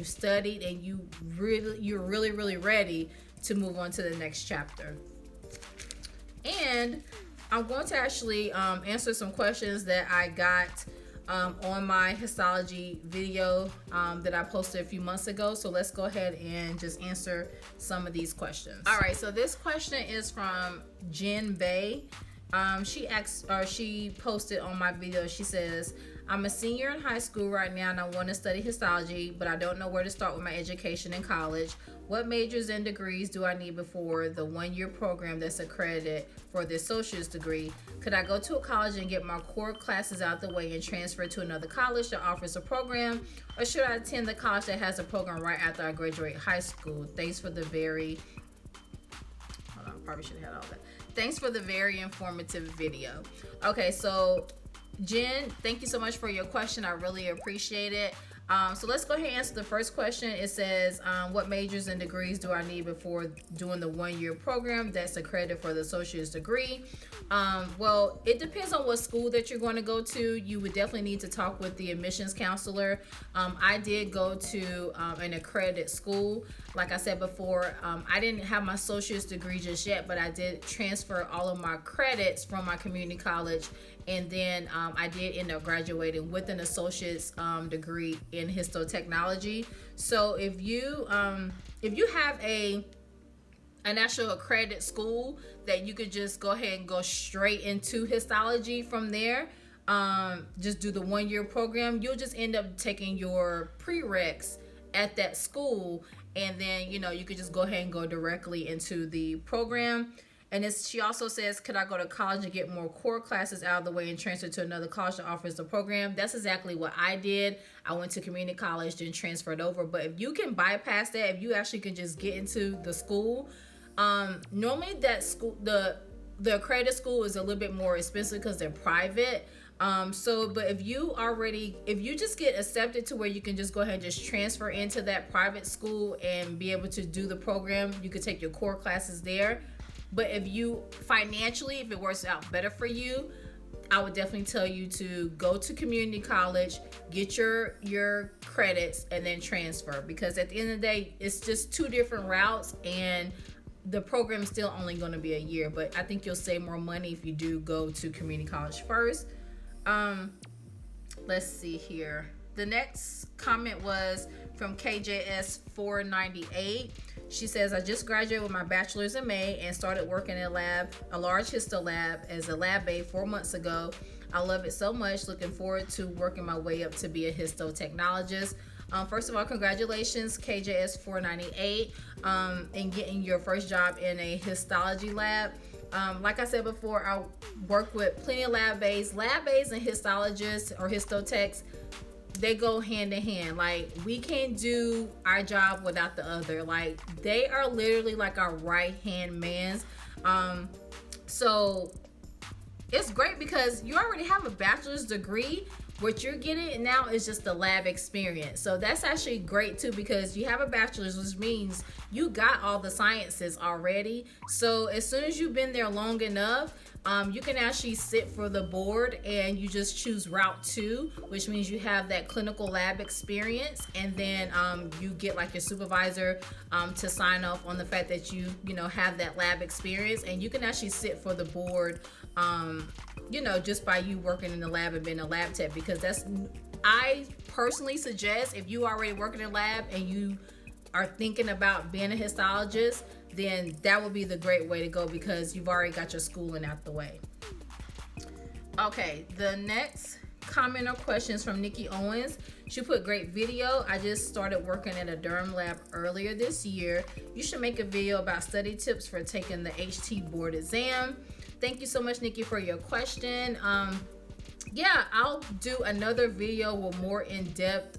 you've studied, and you're really ready to move on to the next chapter. And I'm going to actually answer some questions that I got on my histology video that I posted a few months ago. So let's go ahead and just answer some of these questions. All right, so this question is from Jen Bay. She posted on my video. She says, I'm a senior in high school right now and I want to study histology, but I don't know where to start with my education in college. What majors and degrees do I need before the one-year program that's accredited for the associate's degree? Could I go to a college and get my core classes out the way and transfer to another college that offers a program? Or should I attend the college that has a program right after I graduate high school? Thanks for the very... Hold on, probably should have had all that. Thanks for the very informative video. Okay, so Jen, thank you so much for your question. I really appreciate it. So let's go ahead and answer the first question. It says, what majors and degrees do I need before doing the one-year program that's accredited for the associate's degree? Well, it depends on what school that you're going to go to. You would definitely need to talk with the admissions counselor. I did go to an accredited school. Like I said before, I didn't have my associate's degree just yet, but I did transfer all of my credits from my community college, and then I did end up graduating with an associate's degree in histotechnology. So if you have an actual accredited school that you could just go ahead and go straight into histology from there, just do the one-year program, you'll just end up taking your prereqs at that school, and then you could just go ahead and go directly into the program. And she also says, could I go to college and get more core classes out of the way and transfer to another college that offers the program? That's exactly what I did. I went to community college, then transferred over. But if you can bypass that, if you actually can just get into the school, normally that school, the accredited school is a little bit more expensive because they're private. But if you just get accepted to where you can just go ahead and just transfer into that private school and be able to do the program, you could take your core classes there. But if it works out better for you, I would definitely tell you to go to community college, get your credits, and then transfer. Because at the end of the day, it's just two different routes, and the program is still only going to be a year. But I think you'll save more money if you do go to community college first. Let's see here. The next comment was from KJS498. She says, I just graduated with my bachelor's in May and started working in a large histo lab as a lab aide 4 months ago. I love it so much. Looking forward to working my way up to be a histotechnologist. First of all, congratulations, KJS498, in getting your first job in a histology lab. Like I said before, I work with plenty of lab aides. Lab aides and histologists or histotechs, they go hand in hand. Like, we can't do our job without the other. Like, they are literally like our right hand mans. So it's great because you already have a bachelor's degree. What you're getting now is just the lab experience. So that's actually great too, because you have a bachelor's, which means you got all the sciences already. So as soon as you've been there long enough, you can actually sit for the board and you just choose route 2, which means you have that clinical lab experience, and then you get like your supervisor to sign off on the fact that you have that lab experience, and you can actually sit for the board just by you working in the lab and being a lab tech. Because I personally suggest, if you already work in a lab and you are thinking about being a histologist, then that would be the great way to go, because you've already got your schooling out the way. Okay, the next comment or question is from Nikki Owens. She put, great video. I just started working at a derm lab earlier this year. You should make a video about study tips for taking the HT board exam. Thank you so much, Nikki, for your question. Yeah, I'll do another video with more in-depth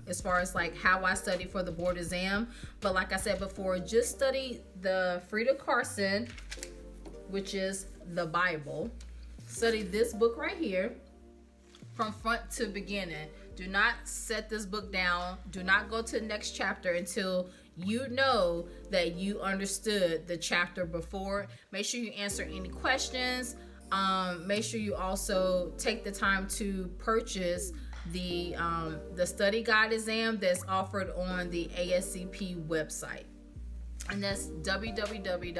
as far as like how I study for the board exam. But like I said before, just study the Frida Carson, which is the Bible. Study this book right here from front to beginning. Do not set this book down. Do not go to the next chapter until you know that you understood the chapter before. Make sure you answer any questions. Make sure you also take the time to purchase the study guide exam that's offered on the ASCP website. And that's www.ascp.org,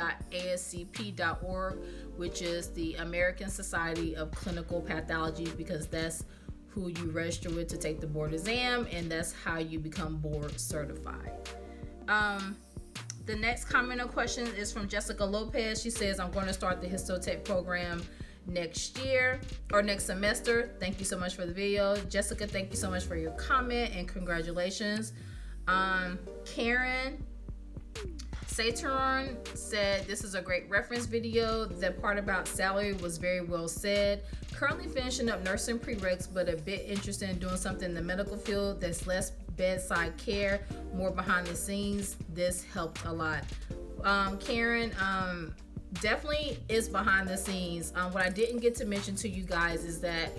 which is the American Society of Clinical Pathology, because that's who you register with to take the board exam, and that's how you become board certified. The next comment or question is from Jessica Lopez. She says, I'm going to start the histotech program next year or next semester. Thank you so much for the video. Jessica, thank you so much for your comment and congratulations. Karen Saturn said, this is a great reference video. The part about salary was very well said. Currently finishing up nursing prereqs, but a bit interested in doing something in the medical field that's less bedside care, more behind the scenes. This helped a lot. Karen, definitely is behind the scenes. What I didn't get to mention to you guys is that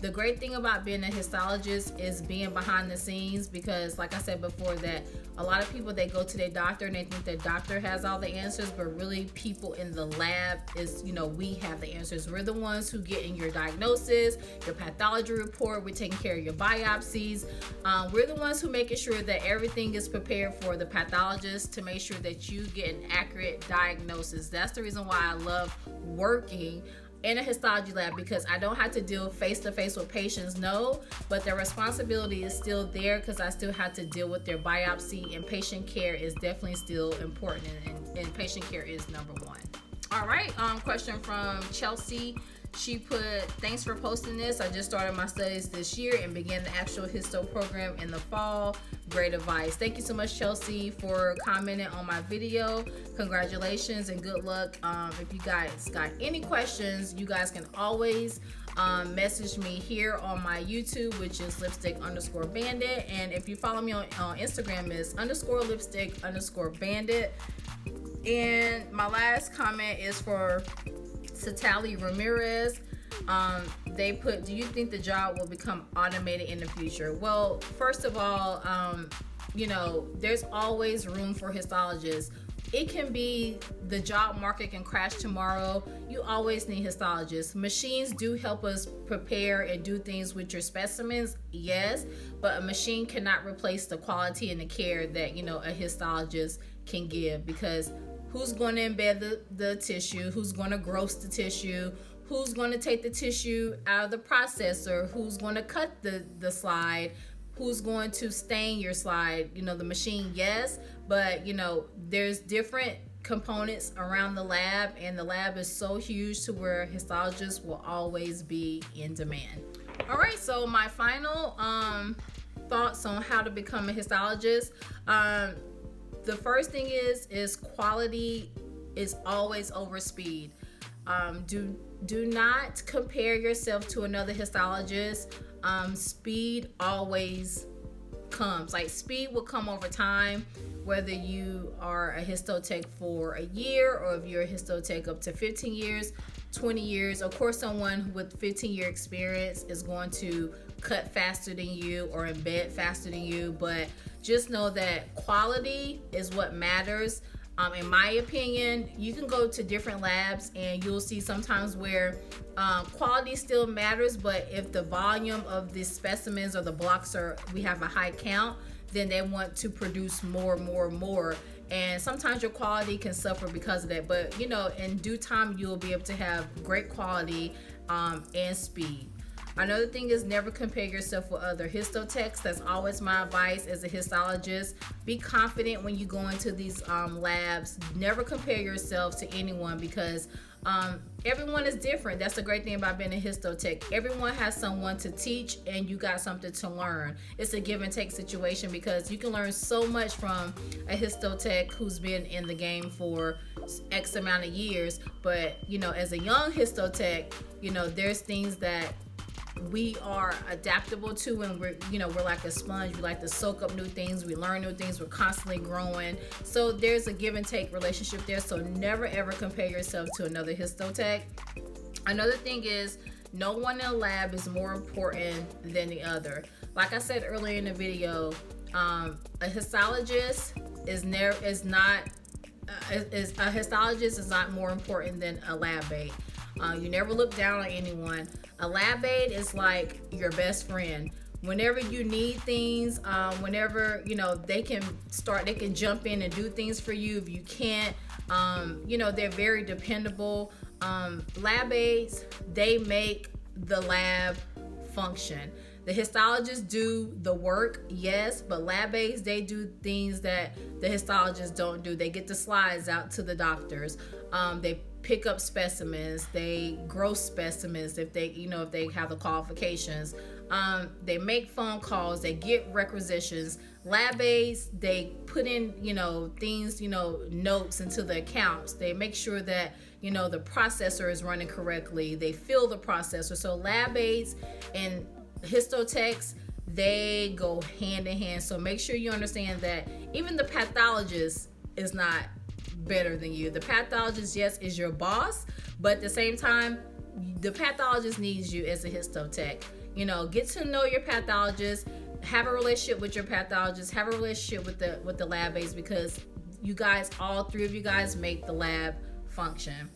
the great thing about being a histologist is being behind the scenes, because like I said before, that a lot of people, they go to their doctor and they think their doctor has all the answers, but really people in the lab is, we have the answers. We're the ones who get in your diagnosis, your pathology report, we're taking care of your biopsies. We're the ones who making sure that everything is prepared for the pathologist to make sure that you get an accurate diagnosis. That's the reason why I love working in a histology lab, because I don't have to deal face to face with patients, no, but the responsibility is still there, because I still have to deal with their biopsy, and patient care is definitely still important, and patient care is number one. All right, question from Chelsea. She put, thanks for posting this. I just started my studies this year and began the actual histo program in the fall. Great advice. Thank you so much, Chelsea, for commenting on my video. Congratulations and good luck. If you guys got any questions, you guys can always message me here on my YouTube, which is lipstick_bandit. And if you follow me on Instagram, it's _lipstick_bandit. And my last comment is for Satali Ramirez. They put, do you think the job will become automated in the future? Well, first of all, there's always room for histologists. It can be, the job market can crash tomorrow. You always need histologists. Machines do help us prepare and do things with your specimens, yes, but a machine cannot replace the quality and the care that, a histologist can give, because who's going to embed the tissue? Who's going to gross the tissue? Who's going to take the tissue out of the processor? Who's going to cut the slide? Who's going to stain your slide? The machine, yes, but there's different components around the lab, and the lab is so huge to where histologists will always be in demand. All right, so my final thoughts on how to become a histologist. The first thing is quality is always over speed. Do not compare yourself to another histologist. Speed always comes. Like, speed will come over time, whether you are a histotech for a year or if you're a histotech up to 15 years, 20 years. Of course, someone with 15-year experience is going to cut faster than you or embed faster than you, but just know that quality is what matters. In my opinion, you can go to different labs and you'll see sometimes where quality still matters, but if the volume of the specimens or the blocks we have a high count, then they want to produce more. And sometimes your quality can suffer because of that. But in due time, you'll be able to have great quality and speed. Another thing is, never compare yourself with other histotechs. That's always my advice as a histologist. Be confident when you go into these labs. Never compare yourself to anyone, because everyone is different. That's the great thing about being a histotech. Everyone has someone to teach, and you got something to learn. It's a give and take situation, because you can learn so much from a histotech who's been in the game for X amount of years. But as a young histotech, there's things that we are adaptable to, and we're like a sponge. We like to soak up new things. We learn new things. We're constantly growing. So there's a give and take relationship there. So never ever compare yourself to another histotech. Another thing is, no one in a lab is more important than the other. Like I said earlier in the video, a histologist is more important than a lab aide. You never look down on anyone. A lab aide is like your best friend. whenever you need things, whenever, you know, they can jump in and do things for you. If you can't, you know, they're very dependable. Lab aides, they make the lab function. The histologists do the work, yes, but lab aides, they do things that the histologists don't do. They get the slides out to the doctors. They pick up specimens. They grow specimens if they, you know, if they have the qualifications. They make phone calls. They get requisitions. Lab aides, they put in, you know, things, you know, notes into the accounts. They make sure that, you know, the processor is running correctly. They fill the processor. So lab aides and histotechs, they go hand in hand. So make sure you understand that even the pathologist is not better than you. The pathologist, yes, is your boss, but at the same time, the pathologist needs you as a histotech. You know, get to know your pathologist, have a relationship with your pathologist, have a relationship with the lab aides, because you guys, all three of you guys, make the lab function.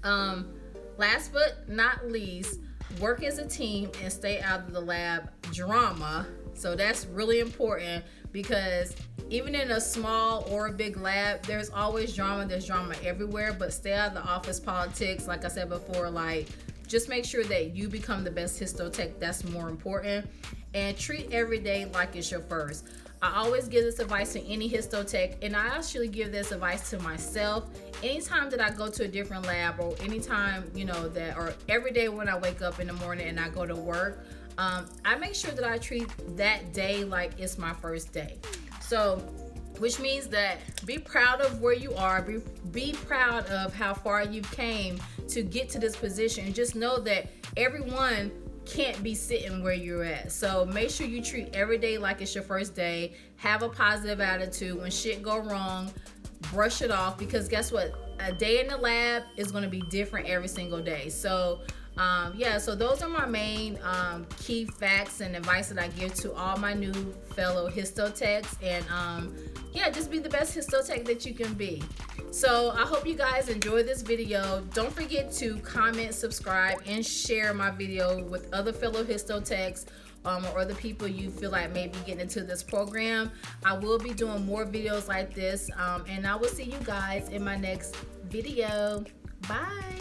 Last but not least, work as a team and stay out of the lab drama. So that's really important, because even in a small or a big lab, there's always drama. There's drama everywhere, but stay out of the office politics. Like I said before, like, just make sure that you become the best histotech. That's more important. And treat every day like it's your first. I always give this advice to any histotech, and I actually give this advice to myself. Anytime that I go to a different lab, or anytime, you know, that, or every day when I wake up in the morning and I go to work, I make sure that I treat that day like it's my first day. So, which means that be proud of where you are, be proud of how far you came to get to this position, and just know that everyone can't be sitting where you're at. So make sure you treat every day like it's your first day. Have a positive attitude. When shit go wrong, brush it off, because guess what? A day in the lab is going to be different every single day. So yeah, so those are my main key facts and advice that I give to all my new fellow histotechs. And yeah, just be the best histotech that you can be. So I hope you guys enjoyed this video. Don't forget to comment, subscribe, and share my video with other fellow histotechs, or other people you feel like may be getting into this program. I will be doing more videos like this, and I will see you guys in my next video. Bye.